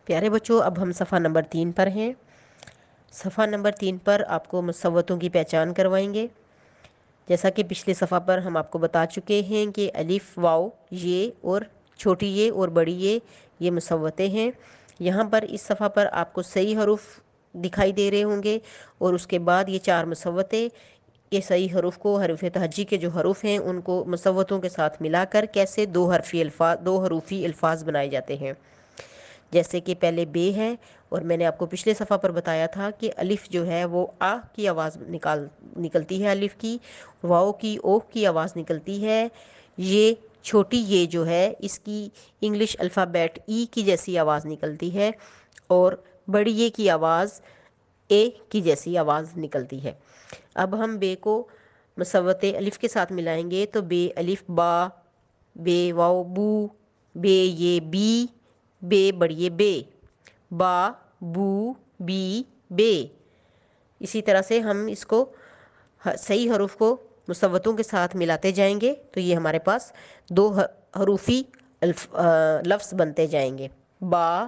پیارے بچوں، اب ہم صفحہ نمبر 3 پر ہیں۔ صفحہ نمبر 3 پر آپ کو مصوتوں کی پہچان کروائیں گے۔ جیسا کہ پچھلے صفحہ پر ہم آپ کو بتا چکے ہیں کہ الف، واو، یہ اور چھوٹی اور بڑی یہ مصوتے ہیں۔ یہاں پر اس صفحہ پر آپ کو صحیح حروف دکھائی دے رہے ہوں گے، اور اس کے بعد یہ 4 مصوتے کے صحیح حروف کو، حروف تہجی کے جو حروف ہیں ان کو مصوتوں کے ساتھ ملا کر کیسے دو حروفی الفاظ بنائے جاتے ہیں۔ جیسے کہ پہلے بے ہے، اور میں نے آپ کو پچھلے صفحہ پر بتایا تھا کہ الف جو ہے وہ آ کی آواز نکلتی ہے، الف کی، واؤ کی اوہ کی آواز نکلتی ہے، یہ چھوٹی یہ جو ہے اس کی انگلش الفابیٹ ای کی جیسی آواز نکلتی ہے، اور بڑی یہ کی آواز اے کی جیسی آواز نکلتی ہے۔ اب ہم بے کو مصوت الف کے ساتھ ملائیں گے تو بے الف با، بے واو بو، بے یہ بی، بے بڑی بے، با بو بی بے۔ اسی طرح سے ہم اس کو صحیح حروف کو مصوتوں کے ساتھ ملاتے جائیں گے تو یہ ہمارے پاس دو حروفی لفظ بنتے جائیں گے۔ با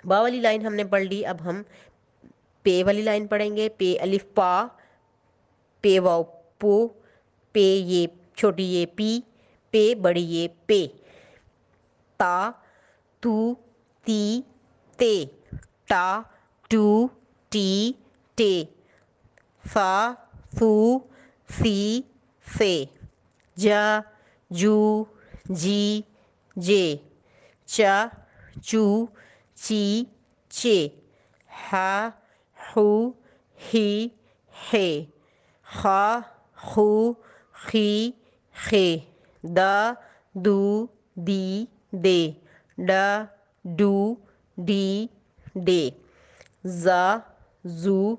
والی لائن ہم نے پڑھ لی، اب ہم پے والی لائن پڑھیں گے۔ پے الف پا، پے واو پو، پے یہ چھوٹی یہ پی، پے بڑی یہ پے۔ تا تو تی تے، ٹا ٹو ٹی ٹے، فا فو فی فے، جا جو جی جے، چا چو چی چے، ہا ہو ہی ہے، خا خو خی خے، دا دو دی دے، ڈا ڈو ڈی ڈے، زا زو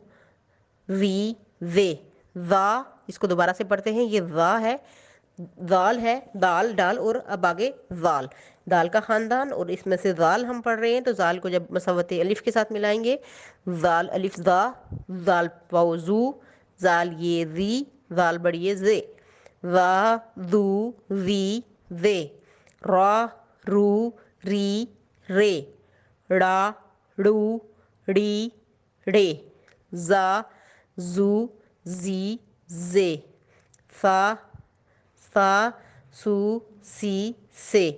وی وے۔ ذا، اس کو دوبارہ سے پڑھتے ہیں، یہ ذا ہے، ذال ہے، دال ڈال اور اب آگے ذال، دال کا خاندان، اور اس میں سے ذال ہم پڑھ رہے ہیں تو ذال کو جب مصوت الف کے ساتھ ملائیں گے، ذال الف ذا، ذال واو زو، ذال یہ ذی، ذال بڑی یہ زے، ذا ذو ذی ذے، را رو ری رے، ڑا ڑو ڑی ڑے، زا زو زی زے، فا سا سو سی سے،